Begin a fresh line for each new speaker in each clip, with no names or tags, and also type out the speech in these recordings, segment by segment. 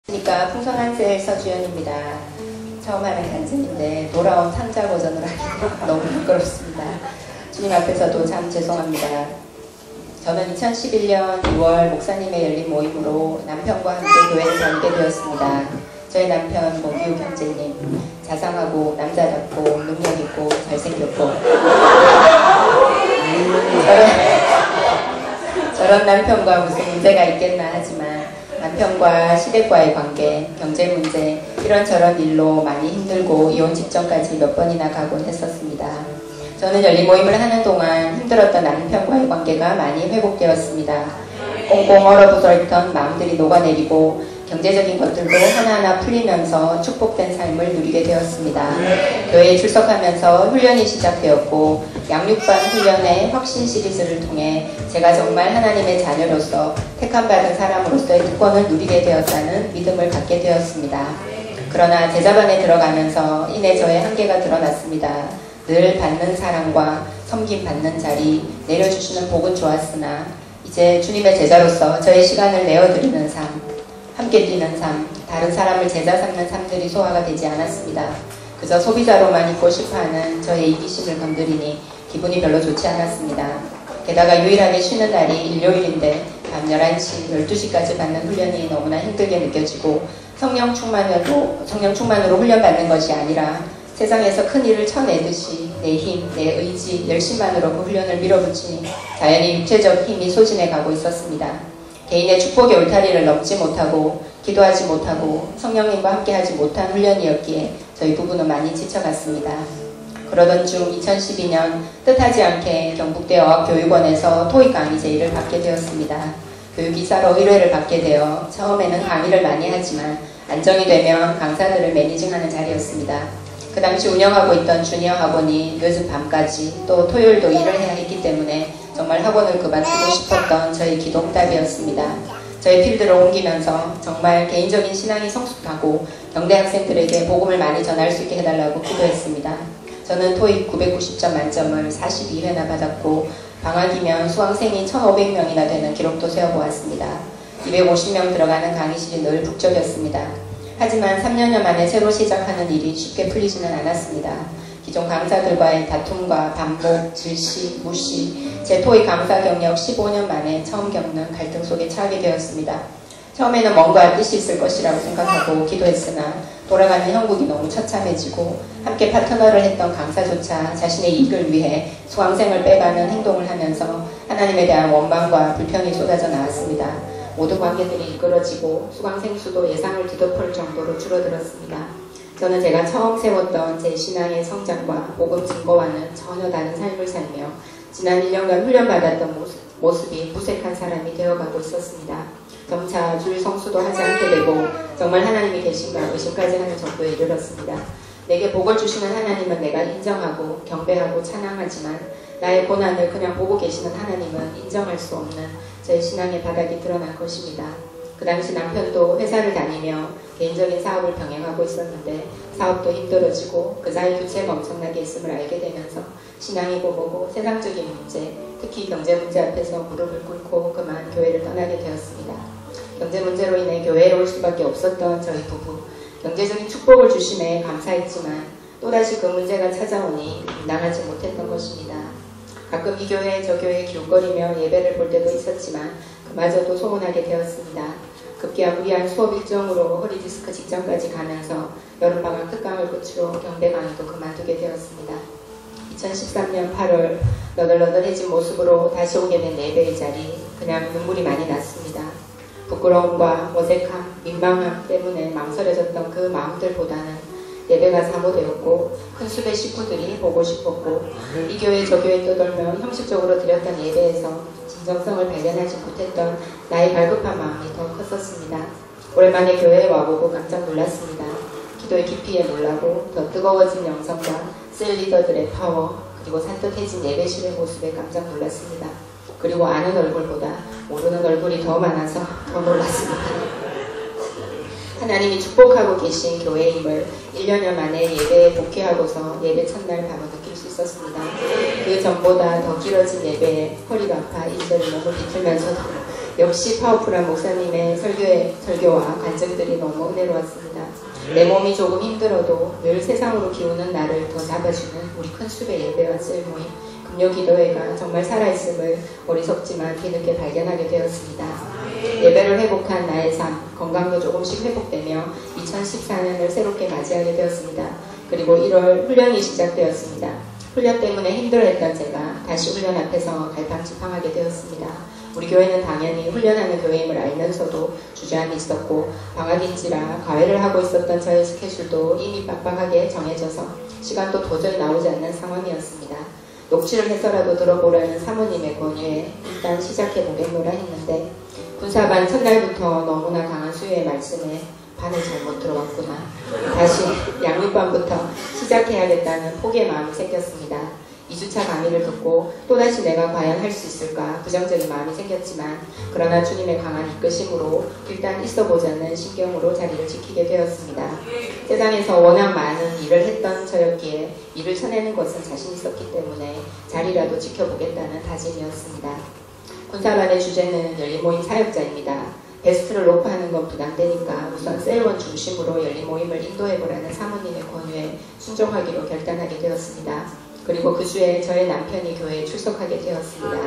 그러니까 풍성한 셀 서주연입니다. 처음 하는 간증인데 돌아온 상자 버전으로 하기 너무 부끄럽습니다. 주님 앞에서도 참 죄송합니다. 저는 2011년 2월 목사님의 열린 모임으로 남편과 함께 교회를 다니게 되었습니다. 저희 남편 모기욱 형제님, 자상하고 남자답고 능력있고 잘생겼고 저런 남편과 무슨 문제가 있겠나 하지만 남편과 시댁과의 관계, 경제 문제, 이런저런 일로 많이 힘들고 이혼 직전까지 몇 번이나 가곤 했었습니다. 저는 열린 모임을 하는 동안 힘들었던 남편과의 관계가 많이 회복되었습니다. 꽁꽁 얼어붙었던 마음들이 녹아내리고 경제적인 것들도 하나하나 풀리면서 축복된 삶을 누리게 되었습니다. 교회에 출석하면서 훈련이 시작되었고 양육반 훈련의 확신 시리즈를 통해 제가 정말 하나님의 자녀로서 택함받은 사람으로서의 특권을 누리게 되었다는 믿음을 갖게 되었습니다. 그러나 제자반에 들어가면서 이내 저의 한계가 드러났습니다. 늘 받는 사랑과 섬김 받는 자리, 내려주시는 복은 좋았으나 이제 주님의 제자로서 저의 시간을 내어드리는 삶, 함께 뛰는 삶, 다른 사람을 제자 삼는 삶들이 소화가 되지 않았습니다. 그저 소비자로만 있고 싶어하는 저의 이기심을 건드리니 기분이 별로 좋지 않았습니다. 게다가 유일하게 쉬는 날이 일요일인데 밤 11시, 12시까지 받는 훈련이 너무나 힘들게 느껴지고 성령 충만으로 훈련받는 것이 아니라 세상에서 큰 일을 쳐내듯이 내 힘, 내 의지, 열심만으로 그 훈련을 밀어붙이니 자연히 육체적 힘이 소진해 가고 있었습니다. 개인의 축복의 울타리를 넘지 못하고 기도하지 못하고 성령님과 함께하지 못한 훈련이었기에 저희 부부는 많이 지쳐갔습니다. 그러던 중 2012년 뜻하지 않게 경북대 어학교육원에서 토익 강의 제의를 받게 되었습니다. 교육이사로 의뢰를 받게 되어 처음에는 강의를 많이 하지만 안정이 되면 강사들을 매니징하는 자리였습니다. 그 당시 운영하고 있던 주니어 학원이 늦은 밤까지 또 토요일도 일을 해야 했기 때문에 정말 학원을 그만두고 싶었던 저의 기도응답이었습니다. 저희 필드를 옮기면서 정말 개인적인 신앙이 성숙하고 경대 학생들에게 복음을 많이 전할 수 있게 해달라고 기도했습니다. 저는 토익 990점 만점을 42회나 받았고 방학이면 수강생이 1,500명이나 되는 기록도 세워보았습니다. 250명 들어가는 강의실이 늘 북적였습니다. 하지만 3년여 만에 새로 시작하는 일이 쉽게 풀리지는 않았습니다. 기존 강사들과의 다툼과 반복, 질시, 무시, 제 토익 강사 경력 15년 만에 처음 겪는 갈등 속에 처하게 되었습니다. 처음에는 뭔가 뜻이 있을 것이라고 생각하고 기도했으나 돌아가는 형국이 너무 처참해지고 함께 파트너를 했던 강사조차 자신의 이익을 위해 수강생을 빼가는 행동을 하면서 하나님에 대한 원망과 불평이 쏟아져 나왔습니다. 모든 관계들이 이끌어지고 수강생 수도 예상을 뒤덮을 정도로 줄어들었습니다. 저는 제가 처음 세웠던 제 신앙의 성장과 복음 증거와는 전혀 다른 삶을 살며 지난 1년간 훈련받았던 모습이 무색한 사람이 되어가고 있었습니다. 점차 주일 성수도 하지 않게 되고 정말 하나님이 계신가 의심까지 하는 정도에 이르렀습니다. 내게 복을 주시는 하나님은 내가 인정하고 경배하고 찬양하지만 나의 고난을 그냥 보고 계시는 하나님은 인정할 수 없는 제 신앙의 바닥이 드러난 것입니다. 그 당시 남편도 회사를 다니며 개인적인 사업을 병행하고 있었는데 사업도 힘들어지고 그 사이 규제가 엄청나게 있음을 알게 되면서 신앙이고 뭐고 세상적인 문제, 특히 경제 문제 앞에서 무릎을 꿇고 그만 교회를 떠나게 되었습니다. 경제 문제로 인해 교회에 올 수밖에 없었던 저희 부부, 경제적인 축복을 주심에 감사했지만 또다시 그 문제가 찾아오니 감당하지 못했던 것입니다. 가끔 이 교회 저 교회에 기웃거리며 예배를 볼 때도 있었지만 그마저도 소원하게 되었습니다. 급기야 무리한 수업 일정으로 허리 디스크 직전까지 가면서 여름방학 특강을 끝으로 경대 강의도 그만두게 되었습니다. 2013년 8월 너덜너덜해진 모습으로 다시 오게 된 예배의 자리, 그냥 눈물이 많이 났습니다. 부끄러움과 어색함, 민망함 때문에 망설여졌던 그 마음들보다는 예배가 사모되었고 큰 수의 식구들이 보고 싶었고 이 교회 저 교회 떠돌며 형식적으로 드렸던 예배에서 진정성을 발견하지 못했던 나의 발급한 마음이 더 컸었습니다. 오랜만에 교회에 와보고 깜짝 놀랐습니다. 기도의 깊이에 놀라고 더 뜨거워진 영성과 셀 리더들의 파워 그리고 산뜻해진 예배실의 모습에 깜짝 놀랐습니다. 그리고 아는 얼굴보다 모르는 얼굴이 더 많아서 더 놀랐습니다. 하나님이 축복하고 계신 교회의 힘을 1년여 만에 예배에 복귀하고서 예배 첫날 바로 느낄 수 있었습니다. 그 전보다 더 길어진 예배에 허리가 아파 이제를 몸을 비틀면서도 역시 파워풀한 목사님의 설교와 간증들이 너무 은혜로웠습니다. 내 몸이 조금 힘들어도 늘 세상으로 기우는 나를 더 잡아주는 우리 큰 숲의 예배와 셀모임 금요기도회가 정말 살아있음을 어리석지만 뒤늦게 발견하게 되었습니다. 예배를 회복한 나의 삶, 건강도 조금씩 회복되며 2014년을 새롭게 맞이하게 되었습니다. 그리고 1월 훈련이 시작되었습니다. 훈련 때문에 힘들어했던 제가 다시 훈련 앞에서 갈팡질팡하게 되었습니다. 우리 교회는 당연히 훈련하는 교회임을 알면서도 주저함이 있었고 방학인지라 과외를 하고 있었던 저의 스케줄도 이미 빡빡하게 정해져서 시간도 도저히 나오지 않는 상황이었습니다. 녹취를 해서라도 들어보라는 사모님의 권유에 일단 시작해보겠노라 했는데 군사반 첫날부터 너무나 강한 수요의 말씀에 반을 잘못 들어갔구나. 다시 양육반부터 시작해야겠다는 포기의 마음이 생겼습니다. 2주차 강의를 듣고 또다시 내가 과연 할 수 있을까 부정적인 마음이 생겼지만 그러나 주님의 강한 이끄심으로 일단 있어보자는 심경으로 자리를 지키게 되었습니다. 세상에서 워낙 많은 일을 했던 저였기에 일을 쳐내는 것은 자신 있었기 때문에 자리라도 지켜보겠다는 다짐이었습니다. 군사반의 주제는 열린모임 사역자입니다. 베스트를 높아하는 건 부담되니까 우선 셀원 중심으로 열린모임을 인도해보라는 사모님의 권유에 순종하기로 결단하게 되었습니다. 그리고 그 주에 저의 남편이 교회에 출석하게 되었습니다.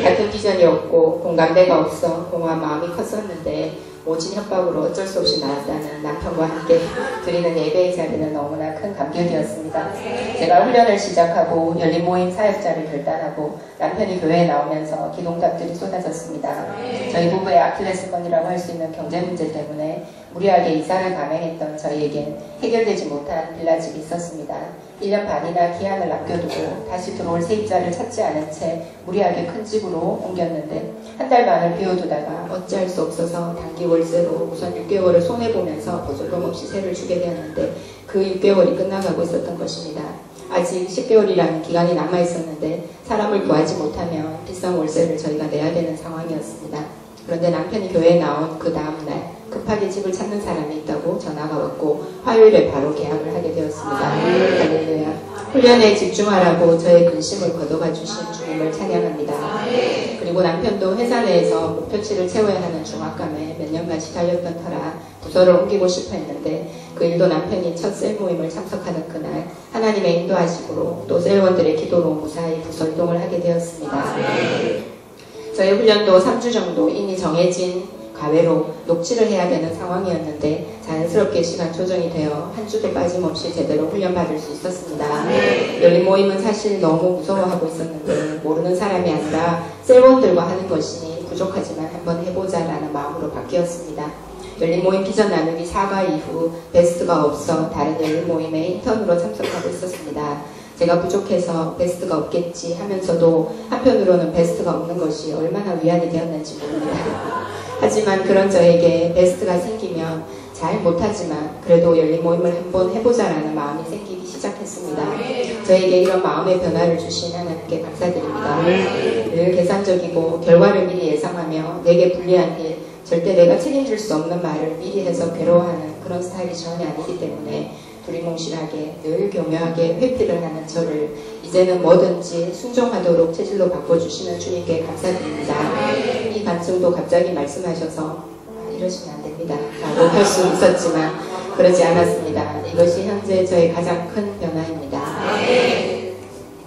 같은 비전이 없고 공감대가 없어 공허한 마음이 컸었는데 모진 협박으로 어쩔 수 없이 나왔다는 남편과 함께 드리는 예배의 자리는 너무나 큰 감격이었습니다. 제가 훈련을 시작하고 열린모임 사역자를 결단하고 남편이 교회에 나오면서 기동답들이 쏟아졌습니다. 저희 부부의 아킬레스건이라고 할 수 있는 경제 문제 때문에 무리하게 이사를 감행했던 저희에겐 해결되지 못한 빌라집이 있었습니다. 1년 반이나 기한을 남겨두고 다시 들어올 세입자를 찾지 않은 채 무리하게 큰 집으로 옮겼는데 한 달 반을 비워두다가 어찌할 수 없어서 단기 월세로 우선 6개월을 손해보면서 보조금 없이 세를 주게 되었는데 그 6개월이 끝나가고 있었던 것입니다. 아직 10개월이라는 기간이 남아있었는데 사람을 구하지 못하면 비싼 월세를 저희가 내야 되는 상황이었습니다. 그런데 남편이 교회에 나온 그 다음날 급하게 집을 찾는 사람이 있다고 전화가 왔고 화요일에 바로 계약을 하게 되었습니다. 할렐루야. 훈련에 집중하라고 저의 근심을 거둬가 주신 주님을 찬양합니다. 그리고 남편도 회사 내에서 목표치를 채워야 하는 중압감에 몇 년간씩 달렸던 터라 부서를 옮기고 싶어 했는데 그 일도 남편이 첫 셀 모임을 참석하는 그날 하나님의 인도하심으로 또 셀원들의 기도로 무사히 부서 이동을 하게 되었습니다. 저의 훈련도 3주 정도 이미 정해진 과외로 녹취를 해야 되는 상황이었는데 자연스럽게 시간 조정이 되어 한 주도 빠짐없이 제대로 훈련받을 수 있었습니다. 열린 모임은 사실 너무 무서워하고 있었는데 모르는 사람이 아니라 셀원들과 하는 것이니 부족하지만 한번 해보자라는 마음으로 바뀌었습니다. 열린 모임 비전 나누기 4과 이후 베스트가 없어 다른 열린 모임에 인턴으로 참석하고 있었습니다. 제가 부족해서 베스트가 없겠지 하면서도 한편으로는 베스트가 없는 것이 얼마나 위안이 되었는지 모릅니다. 하지만 그런 저에게 베스트가 생기면 잘 못하지만 그래도 열린 모임을 한번 해보자라는 마음이 생기기 시작했습니다. 저에게 이런 마음의 변화를 주신 하나님께 감사드립니다. 늘 계산적이고 결과를 미리 예상하며 내게 불리한 일, 절대 내가 책임질 수 없는 말을 미리 해서 괴로워하는 그런 스타일이 전혀 아니기 때문에 두리뭉실하게 늘 교묘하게 회피를 하는 저를 이제는 뭐든지 순종하도록 체질로 바꿔주시는 주님께 감사드립니다. 이 간증도 갑자기 말씀하셔서 이러시면 안 됩니다 라고 할 수 있었지만 그러지 않았습니다. 이것이 현재 저의 가장 큰 변화입니다.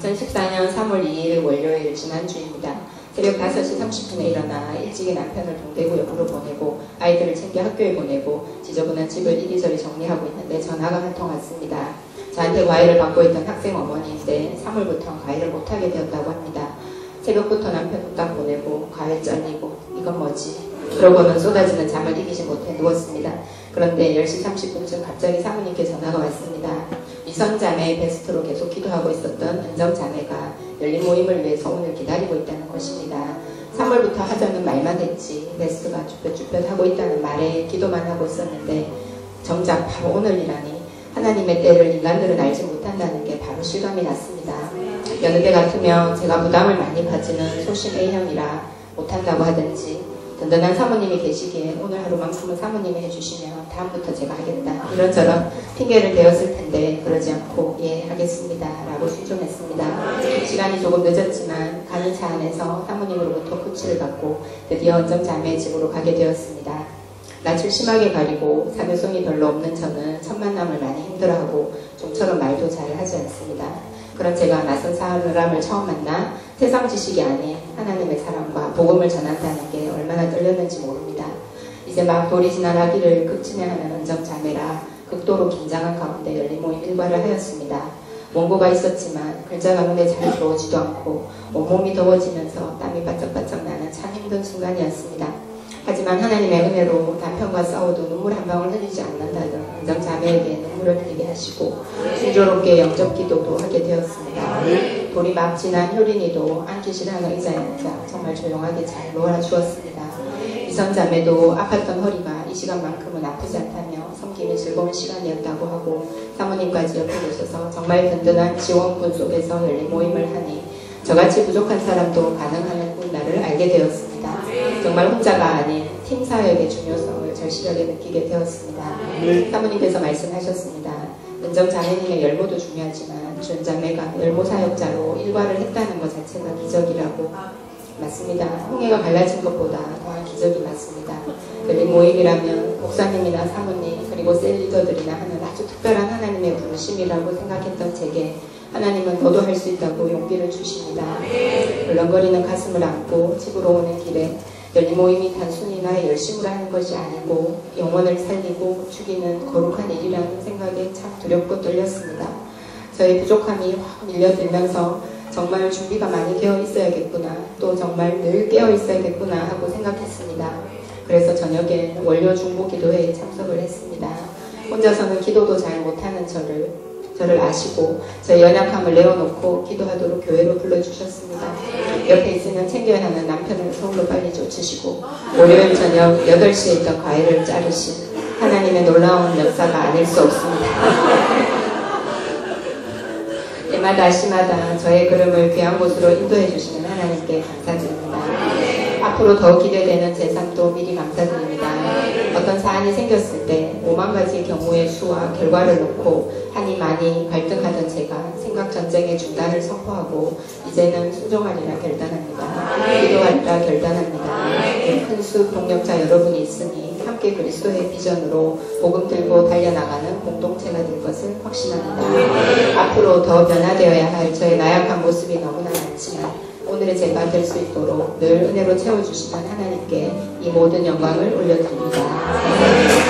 2014년 3월 2일 월요일 지난주입니다. 새벽 5시 30분에 일어나 일찍이 남편을 동대구역으로 보내고 아이들을 챙겨 학교에 보내고 지저분한 집을 이리저리 정리하고 있는데 전화가 한 통 왔습니다. 저한테 과외를 받고 있던 학생 어머니인데 3월부터 과외를 못하게 되었다고 합니다. 새벽부터 남편 후딱 보내고 과외 잘리고 이건 뭐지? 그러고는 쏟아지는 잠을 이기지 못해 누웠습니다. 그런데 10시 30분쯤 갑자기 사모님께 전화가 왔습니다. 미선자매 베스트로 계속 기도하고 있었던 은정자매가 열린 모임을 위해서 오늘 기다리고 있다는 것입니다. 3월부터 하자는 말만 했지 베스트가 쭈뼛쭈뼛 하고 있다는 말에 기도만 하고 있었는데 정작 바로 오늘이라니 하나님의 때를 인간들은 알지 못한다는 게 바로 실감이 났습니다. 여느 때 같으면 제가 부담을 많이 가지는 소심 A형이라 못한다고 하든지 든든한 사모님이 계시기에 오늘 하루만큼은 사모님이 해주시면 다음부터 제가 하겠다. 이런저런 핑계를 대었을 텐데 그러지 않고 예 하겠습니다 라고 순종했습니다. 시간이 조금 늦었지만 가는 차 안에서 사모님으로부터 코치를 받고 드디어 언정자매의 집으로 가게 되었습니다. 낯을 심하게 가리고 사교성이 별로 없는 저는 첫 만남을 많이 힘들어하고 좀처럼 말도 잘 하지 않습니다. 그런 제가 낯선 사람을 처음 만나 세상 지식이 아닌 하나님의 사랑과 복음을 전한다는 게 얼마나 떨렸는지 모릅니다. 이제 막 돌이 지난 아기를 극진해하는 언정자매라 극도로 긴장한 가운데 열린 모임 일과를 하였습니다. 원고가 있었지만 글자가 눈에 잘 들어오지도 않고 온몸이 더워지면서 땀이 바짝바짝 나는 참 힘든 순간이었습니다. 하지만 하나님의 은혜로 남편과 싸워도 눈물 한 방울 흘리지 않는다던 언정자매에게 눈물을 흘리게 하시고 순조롭게 영접 기도도 하게 되었습니다. 돌이 막 지난 효린이도 앉기 싫어하는 의자에 앉아 정말 조용하게 잘 놀아주었습니다. 이선자매도 아팠던 허리가 이 시간만큼은 아프지 않다며 섬김이 즐거운 시간이었다고 하고 사모님까지 옆에 계셔서 정말 든든한 지원군 속에서 열린 모임을 하니 저같이 부족한 사람도 가능하는 나를 알게 되었습니다. 정말 혼자가 아닌 팀 사역의 중요성을 절실하게 느끼게 되었습니다. 사모님께서 말씀하셨습니다. 은정자매님의 열모도 중요하지만 준자매가 열모 사역자로 일과를 했다는 것 자체가 기적이라고. 맞습니다. 홍해가 갈라진 것보다 더한 기적이 맞습니다. 열린 모임이라면 목사님이나 사모님 그리고 셀 리더들이나 하는 아주 특별한 하나님의 부르심이라고 생각했던 제게 하나님은 너도 할 수 있다고 용기를 주십니다. 벌렁거리는 가슴을 안고 집으로 오는 길에 열린 모임이 단순히 나의 열심으로 하는 것이 아니고 영혼을 살리고 죽이는 거룩한 일이라는 생각에 참 두렵고 떨렸습니다. 저의 부족함이 확 밀려들면서 정말 준비가 많이 되어 있어야겠구나, 또 정말 늘 깨어 있어야겠구나 하고 생각했습니다. 그래서 저녁엔 월요 중보 기도회에 참석을 했습니다. 혼자서는 기도도 잘 못하는 저를 아시고 저의 연약함을 내어놓고 기도하도록 교회로 불러주셨습니다. 옆에 있으면 챙겨야 하는 남편을 서울로 빨리 쫓으시고 월요일 저녁 8시에 있던 과일을 자르신 하나님의 놀라운 역사가 아닐 수 없습니다. 때마다 시마다 저의 걸음을 귀한 곳으로 인도해 주시는 하나님께 감사드립니다. 앞으로 더 기대되는 제 삶도 미리 감사드립니다. 어떤 사안이 생겼을 때 5만 가지 경우의 수와 결과를 놓고 한이 많이 갈등하던 제가 생각 전쟁의 중단을 선포하고 이제는 순종하리라 결단합니다. 기도하리라 결단합니다. 큰 수 동력자 여러분이 있으니 함께 그리스도의 비전으로 복음 들고 달려나가는 공동체가 될 것을 확신합니다. 앞으로 더 변화되어야 할 저의 나약한 모습이 너무나 많지만 오늘의 제가 될 수 있도록 늘 은혜로 채워주시는 하나님께 이 모든 영광을 올려드립니다.